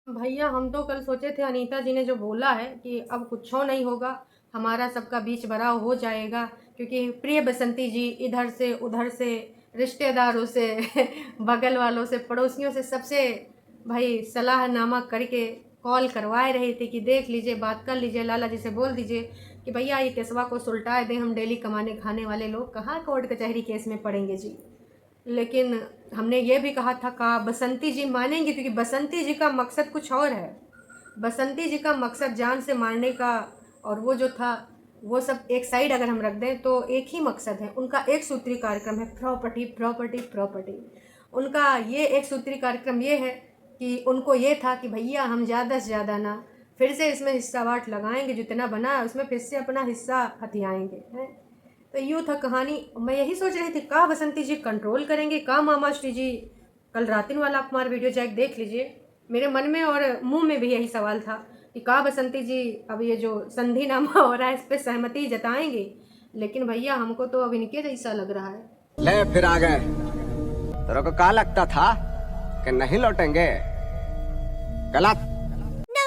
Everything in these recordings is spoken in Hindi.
भैया हम तो कल सोचे थे, अनीता जी ने जो बोला है कि अब कुछ नहीं होगा, हमारा सबका बीच बराव हो जाएगा, क्योंकि प्रिय बसंती जी इधर से उधर से रिश्तेदारों से बगल वालों से पड़ोसियों से सबसे भाई सलाहनामा करके कॉल करवाए रही थी कि देख लीजिए, बात कर लीजिए, लाला जी से बोल दीजिए कि भैया ये केसवा को सुलटाए दें, हम डेली कमाने खाने वाले लोग कहाँ कोर्ट कचहरी केस में पड़ेंगे जी। लेकिन हमने ये भी कहा था का बसंती जी मानेंगे, क्योंकि बसंती जी का मकसद कुछ और है। बसंती जी का मकसद जान से मारने का, और वो जो था वो सब एक साइड अगर हम रख दें तो एक ही मकसद है उनका। एक सूत्री कार्यक्रम है प्रॉपर्टी प्रॉपर्टी प्रॉपर्टी। उनका ये एक सूत्री कार्यक्रम ये है कि उनको ये था कि भैया हम ज़्यादा से ज़्यादा ना फिर से इसमें हिस्सा वाट लगाएंगे, जितना बना है उसमें फिर से अपना हिस्सा हथियाएंगे हैं। तो यूँ था कहानी। मैं यही सोच रही थी का बसंती जी कंट्रोल करेंगे का मामाश्री जी। कल रातिन वाला आप हमारा वीडियो जाके देख लीजिए, मेरे मन में और मुंह में भी यही सवाल था कि का बसंती जी अब ये जो संधि नामा हो रहा है इस पर सहमति जताएंगे। लेकिन भैया हमको तो अब इनके जैसा लग रहा है। ले फिर आ गए। तेरे को क्या लगता था कि नहीं लौटेंगे? गलत।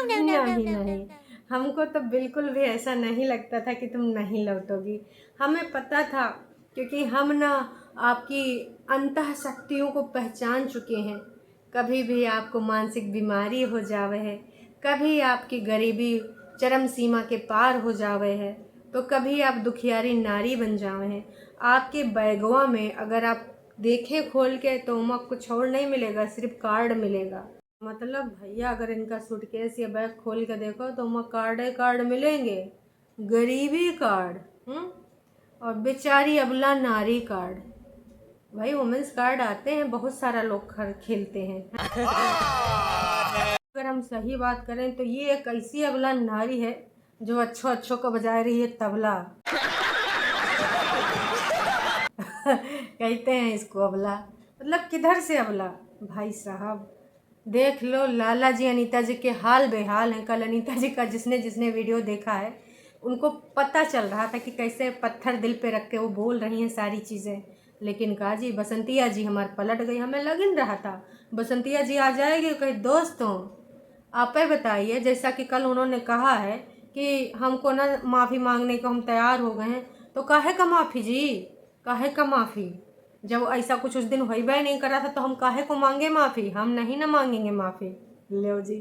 नहीं नहीं, हमको तो बिल्कुल भी ऐसा नहीं लगता था कि तुम नहीं लौटोगी। हमें पता था, क्योंकि हम ना आपकी अंतः शक्तियों को पहचान चुके हैं। कभी भी आपको मानसिक बीमारी हो जावे है, कभी आपकी गरीबी चरम सीमा के पार हो जावे है, तो कभी आप दुखियारी नारी बन जावे हैं। आपके बैगवा में अगर आप देखें खोल के तो उमा कुछ और नहीं मिलेगा, सिर्फ कार्ड मिलेगा। मतलब भैया अगर इनका सूटकेस या बैग खोल के देखो तो वहाँ कार्ड ही कार्ड मिलेंगे। गरीबी कार्ड, और बेचारी अबला नारी कार्ड। भाई वुमेंस कार्ड आते हैं, बहुत सारा लोग खेलते हैं। अगर हम सही बात करें तो ये एक ऐसी अबला नारी है जो अच्छो अच्छो को बजाए रही है तबला। कहते हैं इसको अबला, मतलब किधर से अबला भाई साहब। देख लो लाला जी अनीता जी के हाल बेहाल हैं। कल अनीता जी का जिसने जिसने वीडियो देखा है उनको पता चल रहा था कि कैसे पत्थर दिल पे रख के वो बोल रही हैं सारी चीज़ें। लेकिन कहा जी बसंतिया जी हमारे पलट गई। हमें लगिन रहा था बसंतिया जी आ जाएगी। कहीं दोस्तों आप ही बताइए, जैसा कि कल उन्होंने कहा है कि हमको ना माफ़ी मांगने को हम तैयार हो गए हैं, तो काहे का माफ़ी जी, काहे का माफ़ी? जब ऐसा कुछ उस दिन होइबे नहीं करा था तो हम काहे को मांगे माफ़ी? हम नहीं ना मांगेंगे माफ़ी। लो जी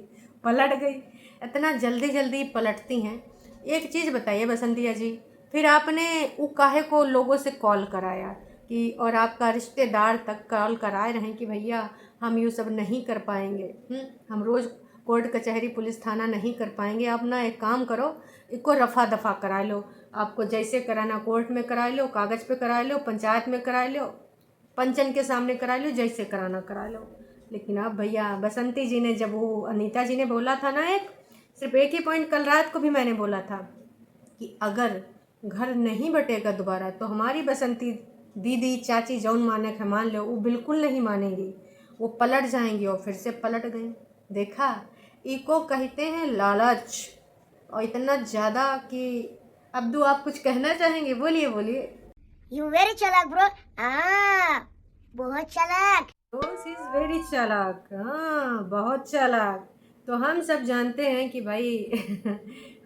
पलट गई। इतना जल्दी जल्दी पलटती हैं। एक चीज़ बताइए बसंतिया जी, फिर आपने वो काहे को लोगों से कॉल कराया कि, और आपका रिश्तेदार तक कॉल कराए रहे कि भैया हम ये सब नहीं कर पाएंगे, हम रोज़ कोर्ट कचहरी पुलिस थाना नहीं कर पाएंगे। आप ना एक काम करो, इसको रफ़ा दफ़ा करा लो। आपको जैसे कराना कोर्ट में करा लो, कागज़ पे करा लो, पंचायत में करा लो, पंचन के सामने करा लो, जैसे कराना करा लो। लेकिन अब भैया बसंती जी ने जब वो अनीता जी ने बोला था ना, एक सिर्फ एक ही पॉइंट कल रात को भी मैंने बोला था कि अगर घर नहीं बटेगा दोबारा तो हमारी बसंती दीदी चाची जौन माने के मान लो, वो बिल्कुल नहीं मानेंगी। वो पलट जाएंगी और फिर से पलट गई। देखा, इको कहते हैं लालच। और इतना ज़्यादा कि अब्दू आप कुछ कहना चाहेंगे? बोलिए बोलिए। यू वेरी चालाक ब्रो। बहुत चालाक। रोज इज वेरी चालाक, हाँ बहुत चालाक। तो हम सब जानते हैं कि भाई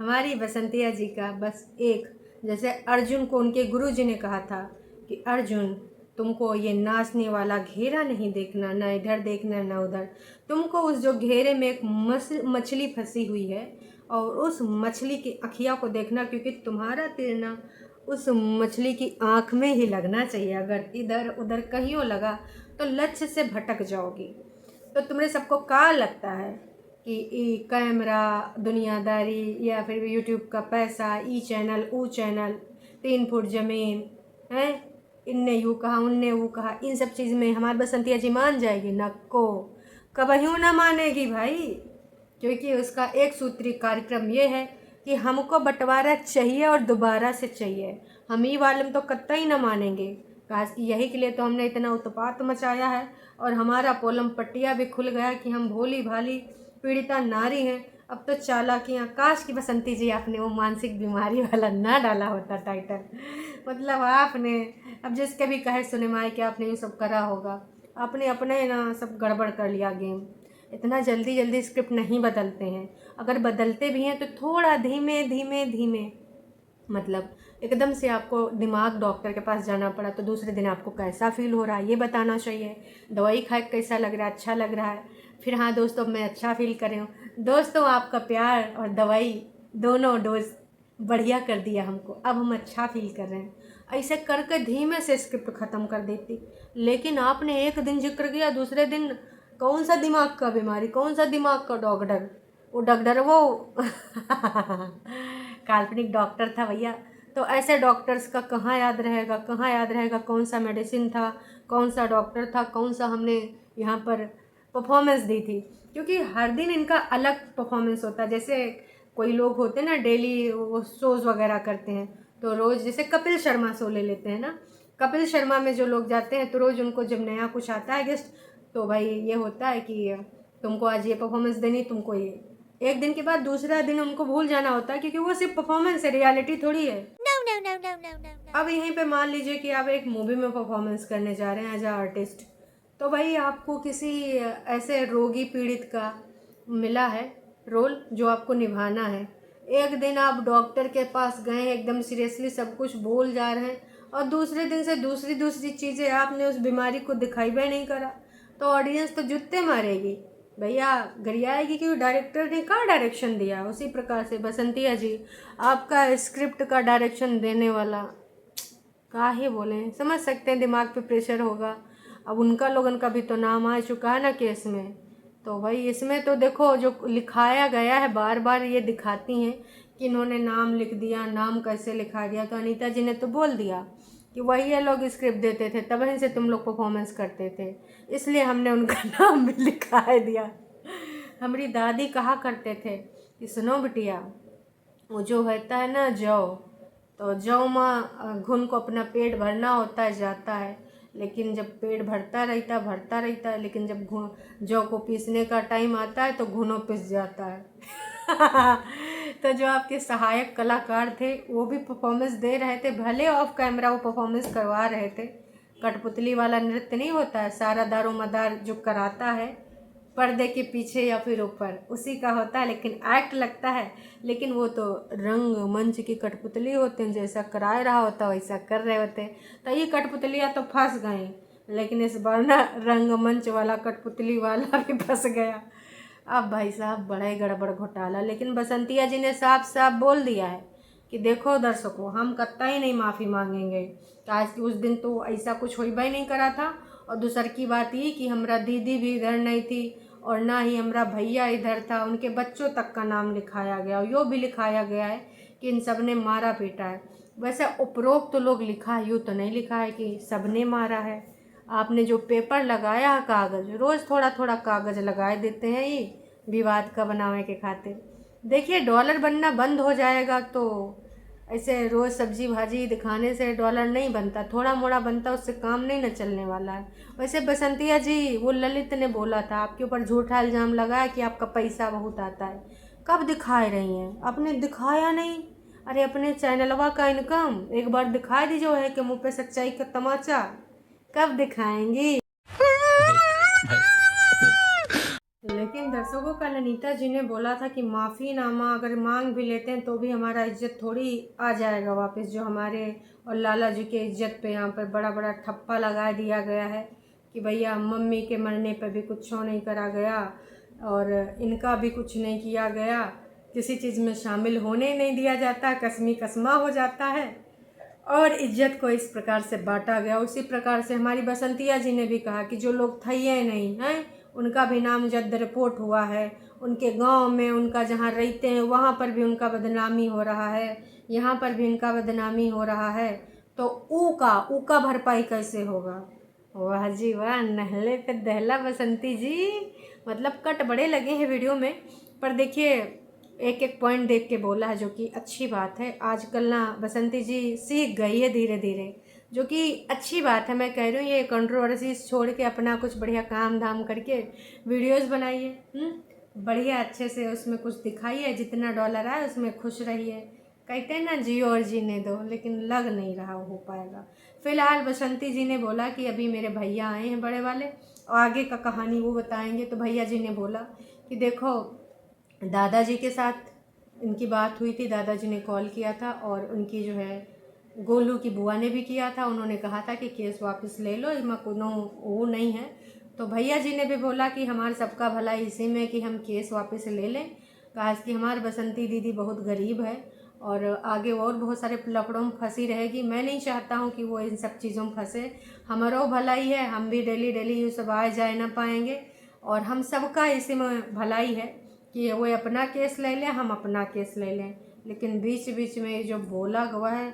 हमारी बसंतिया जी का बस एक, जैसे अर्जुन को उनके गुरु जी ने कहा था कि अर्जुन तुमको ये नाचने वाला घेरा नहीं देखना, ना इधर देखना ना उधर, तुमको उस जो घेरे में एक मछली फंसी हुई है और उस मछली की अखिया को देखना, क्योंकि तुम्हारा तीर उस मछली की आँख में ही लगना चाहिए। अगर इधर उधर कहीं लगा तो लक्ष्य से भटक जाओगी। तो तुम्हें सबको क्या लगता है कि ई कैमरा, दुनियादारी, या फिर यूट्यूब का पैसा, ई चैनल ऊ चैनल, 3 फुट ज़मीन है, इनने यूँ कहा उनने वो कहा, इन सब चीज़ में हमारी बसंतिया जी मान जाएगी? नको, कबहू ना मानेगी भाई। क्योंकि उसका एक सूत्री कार्यक्रम ये है कि हमको बंटवारा चाहिए और दोबारा से चाहिए। हम ही वाले में तो कतई ना मानेंगे। काश कि यही के लिए तो हमने इतना उत्पात मचाया है और हमारा पोलम पट्टिया भी खुल गया कि हम भोली भाली पीड़िता नारी हैं। अब तो चालाकियाँ, काश की बसंती जी आपने वो मानसिक बीमारी वाला ना डाला होता टाइटल। मतलब आपने अब जिसके भी कहे सुने माए कि आपने ये सब करा होगा, आपने अपने ना सब गड़बड़ कर लिया गेम। इतना जल्दी जल्दी स्क्रिप्ट नहीं बदलते हैं। अगर बदलते भी हैं तो थोड़ा धीमे धीमे धीमे, मतलब एकदम से आपको दिमाग डॉक्टर के पास जाना पड़ा तो दूसरे दिन आपको कैसा फील हो रहा है ये बताना चाहिए। दवाई खा के कैसा लग रहा है, अच्छा लग रहा है, फिर हाँ दोस्तों मैं अच्छा फील कर रही हूँ। दोस्तों आपका प्यार और दवाई दोनों डोज बढ़िया कर दिया हमको, अब हम अच्छा फील कर रहे हैं। ऐसे करके धीमे से स्क्रिप्ट ख़त्म कर देती, लेकिन आपने एक दिन जिक्र किया, दूसरे दिन कौन सा दिमाग का बीमारी, कौन सा दिमाग का डॉक्टर, वो डॉक्टर वो काल्पनिक डॉक्टर था भैया। तो ऐसे डॉक्टर्स का कहाँ याद रहेगा, कहाँ याद रहेगा कौन सा मेडिसिन था, कौन सा डॉक्टर था, कौन सा हमने यहाँ पर परफॉर्मेंस दी थी, क्योंकि हर दिन इनका अलग परफॉर्मेंस होता है। जैसे कोई लोग होते हैं ना डेली वो शोज़ वगैरह करते हैं, तो रोज़ जैसे कपिल शर्मा शो ले लेते हैं ना, कपिल शर्मा में जो लोग जाते हैं तो रोज़ उनको जब नया कुछ आता है गेस्ट, तो भाई ये होता है कि तुमको आज ये परफॉर्मेंस देनी, तुमको ये, एक दिन के बाद दूसरा दिन उनको भूल जाना होता है, क्योंकि वो सिर्फ परफॉर्मेंस है, रियलिटी थोड़ी है। अब यहीं पे मान लीजिए कि आप एक मूवी में परफॉर्मेंस करने जा रहे हैं एज अ आर्टिस्ट, तो भाई आपको किसी ऐसे रोगी पीड़ित का मिला है रोल जो आपको निभाना है। एक दिन आप डॉक्टर के पास गए हैं, एकदम सीरियसली सब कुछ बोल जा रहे हैं, और दूसरे दिन से दूसरी चीज़ें आपने उस बीमारी को दिखाई भी नहीं करा, तो ऑडियंस तो जुत्ते मारेगी भैया, गरियाएगी, क्योंकि डायरेक्टर ने कहाँ डायरेक्शन दिया। उसी प्रकार से बसंतिया जी, आपका स्क्रिप्ट का डायरेक्शन देने वाला काहे बोले, समझ सकते हैं दिमाग पे प्रेशर होगा। अब उनका लोगन का भी तो नाम आ चुका है ना केस में, तो भाई इसमें तो देखो जो लिखाया गया है, बार बार ये दिखाती हैं कि इन्होंने नाम लिख दिया, नाम कैसे लिखा दिया। तो अनीता जी ने तो बोल दिया कि वही ये लोग स्क्रिप्ट देते थे, तब से तुम लोग परफॉर्मेंस करते थे, इसलिए हमने उनका नाम भी लिखा दिया। हमारी दादी कहा करते थे कि सुनो बिटिया, वो जो होता है ना जौ, तो जौ में घुन को अपना पेट भरना होता है, जाता है, लेकिन जब पेट भरता रहता है, लेकिन जब जौ को पीसने का टाइम आता है तो घुनो पिस जाता है। तो जो आपके सहायक कलाकार थे वो भी परफॉर्मेंस दे रहे थे, भले ऑफ कैमरा वो परफॉर्मेंस करवा रहे थे। कठपुतली वाला नृत्य नहीं होता है, सारा दारोमदार जो कराता है पर्दे के पीछे या फिर ऊपर, उसी का होता है, लेकिन एक्ट लगता है, लेकिन वो तो रंग मंच की कठपुतली होते हैं, जैसा कराए रहा होता वैसा कर रहे होते। तो ये कठपुतलियाँ तो फंस गई, लेकिन इस बार ना रंगमंच वाला कठपुतली वाला भी फंस गया। अब भाई साहब बड़ा ही गड़बड़ घोटाला। लेकिन बसंतिया जी ने साफ साफ बोल दिया है कि देखो दर्शकों, हम कतई नहीं माफ़ी मांगेंगे, आज उस दिन तो ऐसा कुछ होइबा ही नहीं करा था। और दूसर की बात ये कि हमारा दीदी भी इधर नहीं थी और ना ही हमारा भैया इधर था, उनके बच्चों तक का नाम लिखाया गया, और यो भी लिखाया गया है कि इन सब ने मारा पीटा है। वैसे उपरोक्त तो लोग लिखा है, यूँ तो नहीं लिखा है कि सब ने मारा है। आपने जो पेपर लगाया है कागज़, रोज़ थोड़ा थोड़ा कागज़ लगाए देते हैं ये विवाद का बनावे के खातिर। देखिए डॉलर बनना बंद हो जाएगा, तो ऐसे रोज़ सब्जी भाजी दिखाने से डॉलर नहीं बनता, थोड़ा मोड़ा बनता, उससे काम नहीं न चलने वाला है। वैसे बसंतिया जी, वो ललित ने बोला था आपके ऊपर झूठा इल्ज़ाम लगाया कि आपका पैसा बहुत आता है, कब दिखाए रही हैं? आपने दिखाया नहीं। अरे अपने चैनलवा का इनकम एक बार दिखा दीजिए, है कि मुँह पे सच्चाई का तमाचा, कब दिखाएंगी? लेकिन दर्शकों का अनीता जी ने बोला था कि माफ़ीनामा अगर मांग भी लेते हैं तो भी हमारा इज्जत थोड़ी आ जाएगा वापस, जो हमारे और लाला जी के इज्जत पे यहाँ पर बड़ा बड़ा ठप्पा लगा दिया गया है कि भैया मम्मी के मरने पर भी कुछ नहीं करा गया और इनका भी कुछ नहीं किया गया, किसी चीज़ में शामिल होने नहीं दिया जाता, कसमी कसमा हो जाता है और इज्जत को इस प्रकार से बांटा गया। उसी प्रकार से हमारी बसंतिया जी ने भी कहा कि जो लोग थे नहीं हैं उनका भी नामजद रिपोर्ट हुआ है, उनके गांव में उनका जहां रहते हैं वहां पर भी उनका बदनामी हो रहा है, यहाँ पर भी उनका बदनामी हो रहा है, तो ऊ का भरपाई कैसे होगा? वाह जी वाह, नहले पे दहला बसंती जी, मतलब कट बड़े लगे हैं वीडियो में, पर देखिए एक एक पॉइंट देख के बोला है जो कि अच्छी बात है। आजकल ना बसंती जी सीख गई है धीरे धीरे, जो कि अच्छी बात है। मैं कह रही हूँ ये कंट्रोवर्सी छोड़ के अपना कुछ बढ़िया काम धाम करके वीडियोस बनाइए, बढ़िया अच्छे से उसमें कुछ दिखाइए, जितना डॉलर आए उसमें खुश रहिए। कहते हैं ना जियो और जीने दो, लेकिन लग नहीं रहा हो पाएगा। फ़िलहाल बसंती जी ने बोला कि अभी मेरे भैया आए हैं बड़े वाले आगे का कहानी वो बताएंगे। तो भैया जी ने बोला कि देखो, दादाजी के साथ इनकी बात हुई थी, दादाजी ने कॉल किया था और उनकी जो है गोलू की बुआ ने भी किया था। उन्होंने कहा था कि केस वापस ले लो, इसमें कोनो वो नहीं है। तो भैया जी ने भी बोला कि हमारे सबका भला इसी में कि हम केस वापस ले लें, कहा कि हमारी बसंती दीदी बहुत गरीब है और आगे और बहुत सारे लफड़ों में फंसी रहेगी। मैं नहीं चाहता हूँ कि वो इन सब चीज़ों में फंसे, हमारा भलाई है, हम भी डेली डेली ये सब आए जाए ना पाएंगे और हम सबका इसी में भलाई है कि वो अपना केस ले लें, हम अपना केस ले लें। लेकिन बीच बीच में जो बोला गवा है,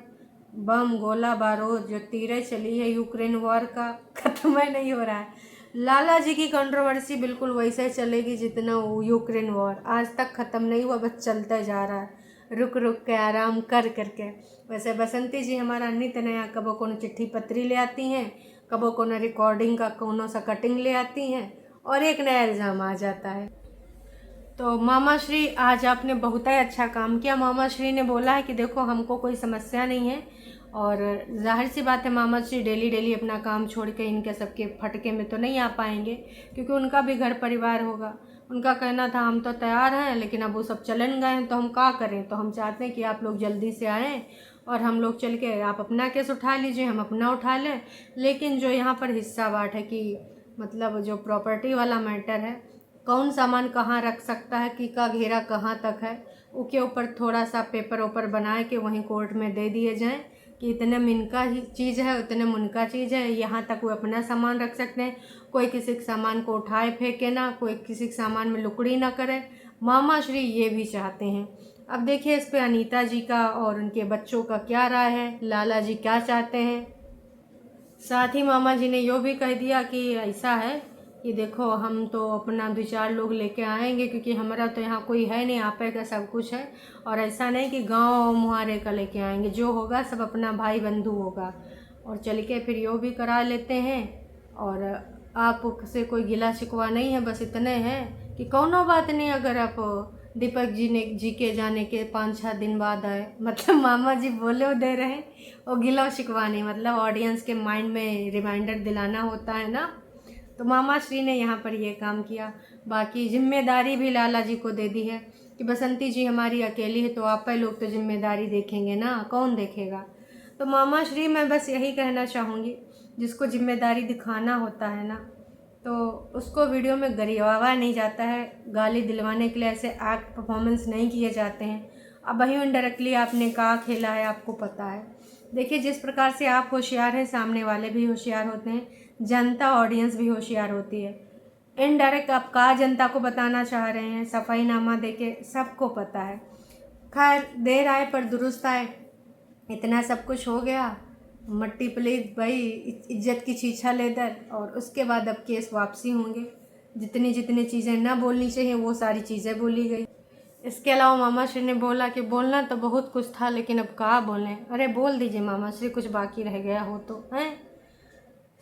बम गोला बारूद जो तीरें चली है यूक्रेन वॉर का, ख़त्म ही नहीं हो रहा है। लाला जी की कंट्रोवर्सी बिल्कुल वैसे चलेगी जितना वो यूक्रेन वॉर आज तक ख़त्म नहीं हुआ, बस चलता जा रहा है रुक रुक के आराम कर करके। वैसे बसंती जी हमारा नित नया कबो कोनो चिट्ठी पत्री ले आती हैं, कबो कोनो रिकॉर्डिंग का कोनो सा कटिंग ले आती हैं और एक नया इल्ज़ाम आ जाता है। तो मामा श्री आज आपने बहुत ही अच्छा काम किया। मामा श्री ने बोला है कि देखो हमको कोई समस्या नहीं है और जाहिर सी बात है मामा श्री डेली डेली अपना काम छोड़ के इनके सबके फटके में तो नहीं आ पाएंगे क्योंकि उनका भी घर परिवार होगा। उनका कहना था हम तो तैयार हैं लेकिन अब वो सब चलन गए हैं तो हम क्या करें। तो हम चाहते हैं कि आप लोग जल्दी से आएँ और हम लोग चल के, आप अपना केस उठा लीजिए, हम अपना उठा लें। लेकिन जो यहाँ पर हिस्सा बाँट है कि मतलब जो प्रॉपर्टी वाला मैटर है, कौन सामान कहाँ रख सकता है, कि का घेरा कहाँ तक है, उसके ऊपर थोड़ा सा पेपर ऊपर बनाए के वहीं कोर्ट में दे दिए जाएं कि इतने मिन का ही चीज़ है, उतने मुन का चीज़ है, यहाँ तक वो अपना सामान रख सकते हैं। कोई किसी के सामान को उठाए फेंके ना, कोई किसी के सामान में लुकड़ी ना करे। मामा श्री ये भी चाहते हैं। अब देखिए इस पे अनीता जी का और उनके बच्चों का क्या राय है, लाला जी क्या चाहते हैं। साथ ही मामा जी ने यो भी कह दिया कि ऐसा है कि देखो हम तो अपना 2-4 लोग लेके आएंगे क्योंकि हमारा तो यहाँ कोई है नहीं, आप का सब कुछ है और ऐसा नहीं कि गांव मुहारे का लेके आएंगे, जो होगा सब अपना भाई बंधु होगा। और चल के फिर यो भी करा लेते हैं और आपसे कोई गिला शिकवा नहीं है, बस इतने हैं कि कौनो बात नहीं अगर आप दीपक जी के जाने के 5-6 दिन बाद आए। मतलब मामा जी बोले वो दे रहे हैं, और गिला शिकवा नहीं, मतलब ऑडियंस के माइंड में रिमाइंडर दिलाना होता है ना। तो मामा श्री ने यहाँ पर ये काम किया। बाकी जिम्मेदारी भी लाला जी को दे दी है कि बसंती जी हमारी अकेली है तो आप ही लोग तो जिम्मेदारी देखेंगे ना, कौन देखेगा। तो मामा श्री मैं बस यही कहना चाहूँगी, जिसको जिम्मेदारी दिखाना होता है ना तो उसको वीडियो में गरियावा नहीं जाता है, गाली दिलवाने के लिए ऐसे एक्ट परफॉर्मेंस नहीं किए जाते हैं। अब वही इनडायरेक्टली आपने कहा खेला है, आपको पता है। देखिए जिस प्रकार से आप होशियार हैं, सामने वाले भी होशियार होते हैं, जनता ऑडियंस भी होशियार होती है। इनडायरेक्ट आप का जनता को बताना चाह रहे हैं, सफाईनामा देके सबको पता है। खैर देर आए पर दुरुस्त आए, इतना सब कुछ हो गया। मट्टी प्लीज भाई, इज्जत की छीछा लेदर, और उसके बाद अब केस वापसी होंगे। जितनी जितनी चीज़ें ना बोलनी चाहिए वो सारी चीज़ें बोली गई। इसके अलावा मामा श्री ने बोला कि बोलना तो बहुत कुछ था लेकिन अब कहाँ बोलें। अरे बोल दीजिए मामा श्री, कुछ बाकी रह गया हो तो हैं।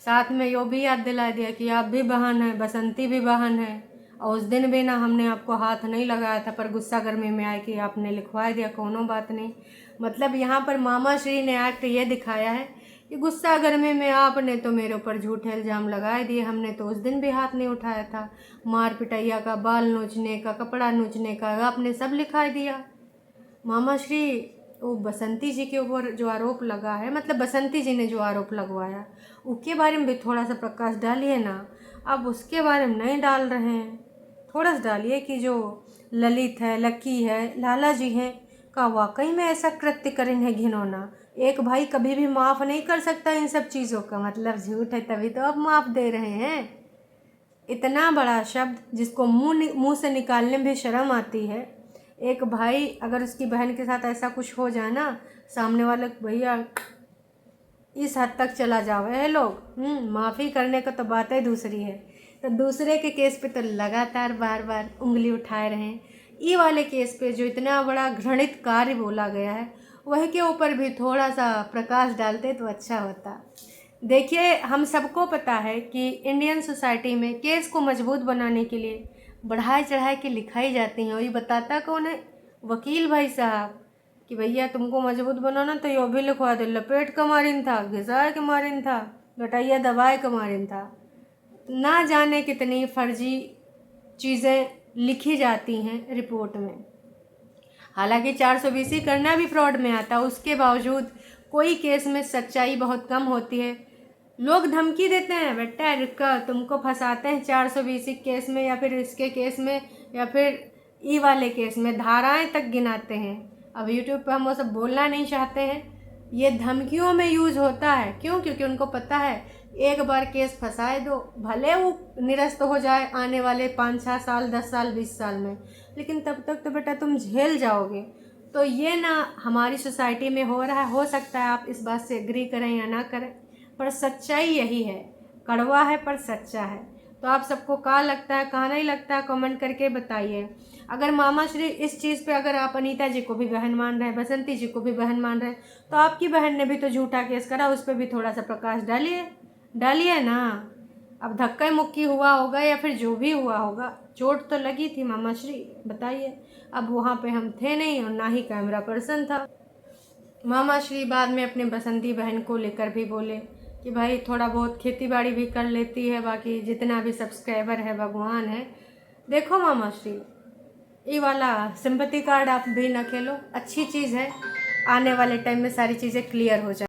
साथ में यो भी याद दिला दिया कि आप भी बहन हैं, बसंती भी बहन है, और उस दिन भी ना हमने आपको हाथ नहीं लगाया था पर गुस्सा गर्मी में आए कि आपने लिखवा दिया, कोनो बात नहीं। मतलब यहाँ पर मामा श्री ने एक्ट ये दिखाया है कि गुस्सा गर्मी में आपने तो मेरे ऊपर झूठे इल्ज़ाम लगाए दिए, हमने तो उस दिन भी हाथ नहीं उठाया था। मार पिटैया का, बाल नोचने का, कपड़ा नोचने का आपने सब लिखा दिया। मामा श्री वो बसंती जी के ऊपर जो आरोप लगा है, मतलब बसंती जी ने जो आरोप लगवाया उसके बारे में भी थोड़ा सा प्रकाश डालिए ना। अब उसके बारे में नहीं डाल रहे हैं, थोड़ा सा डालिए कि जो ललित है, लकी है, लाला जी हैं, का वाकई में ऐसा कृत्य करें है घिनौना। एक भाई कभी भी माफ़ नहीं कर सकता इन सब चीज़ों का, मतलब झूठ है तभी तो अब माफ़ दे रहे हैं। इतना बड़ा शब्द जिसको मुंह से निकालने में भी शर्म आती है। एक भाई अगर उसकी बहन के साथ ऐसा कुछ हो जाए ना, सामने वाले भैया इस हद तक चला जाओ है लोग, माफ़ी करने का तो बात है दूसरी है। तो दूसरे के केस पे तो लगातार बार बार उंगली उठाए रहे हैं। ये वाले केस पे जो इतना बड़ा घृणित कार्य बोला गया है वही के ऊपर भी थोड़ा सा प्रकाश डालते तो अच्छा होता। देखिए हम सबको पता है कि इंडियन सोसाइटी में केस को मजबूत बनाने के लिए बढ़ाई चढ़ाई के लिखाई जाती हैं, और ये बताता कौन है? वकील भाई साहब, कि भैया तुमको मजबूत बनाना तो यो भी लिखवा दे, लपेट का मारिन था, घिसाए के मारिन था, गटाइया दबाए का मारिन था। ना जाने कितनी फर्जी चीज़ें लिखी जाती हैं रिपोर्ट में। हालांकि 420 करना भी फ्रॉड में आता है, उसके बावजूद कोई केस में सच्चाई बहुत कम होती है। लोग धमकी देते हैं, बेटा रुको तुमको फंसाते हैं 420 केस में, या फिर इसके केस में, या फिर ई वाले केस में, धाराएं तक गिनाते हैं। अब यूट्यूब पे हम वो सब बोलना नहीं चाहते हैं। ये धमकियों में यूज़ होता है। क्यों? क्योंकि उनको पता है एक बार केस फंसाए दो, भले वो निरस्त हो जाए आने वाले 5-6 साल, 10 साल, 20 साल में, लेकिन तब तक तो बेटा तुम झेल जाओगे। तो ये ना हमारी सोसाइटी में हो रहा है। हो सकता है आप इस बात से एग्री करें या ना करें, पर सच्चाई यही है। कड़वा है पर सच्चा है। तो आप सबको कहाँ लगता है, कहाँ नहीं लगता है, कमेंट करके बताइए। अगर मामा श्री इस चीज़ पे अगर आप अनीता जी को भी बहन मान रहे हैं, बसंती जी को भी बहन मान रहे हैं, तो आपकी बहन ने भी तो झूठा केस करा, उस पर भी थोड़ा सा प्रकाश डालिए ना। अब धक्का मुक्की हुआ होगा या फिर जो भी हुआ होगा, चोट तो लगी थी मामा श्री, बताइए। अब वहाँ पे हम थे नहीं और ना ही कैमरा पर्सन था। मामा श्री बाद में अपने बसंती बहन को लेकर भी बोले कि भाई थोड़ा बहुत खेती बाड़ी भी कर लेती है, बाकी जितना भी सब्सक्राइबर है भगवान है। देखो मामा श्री, ये वाला सिंपैथी कार्ड आप भी ना खेलो, अच्छी चीज़ है। आने वाले टाइम में सारी चीज़ें क्लियर हो जाए।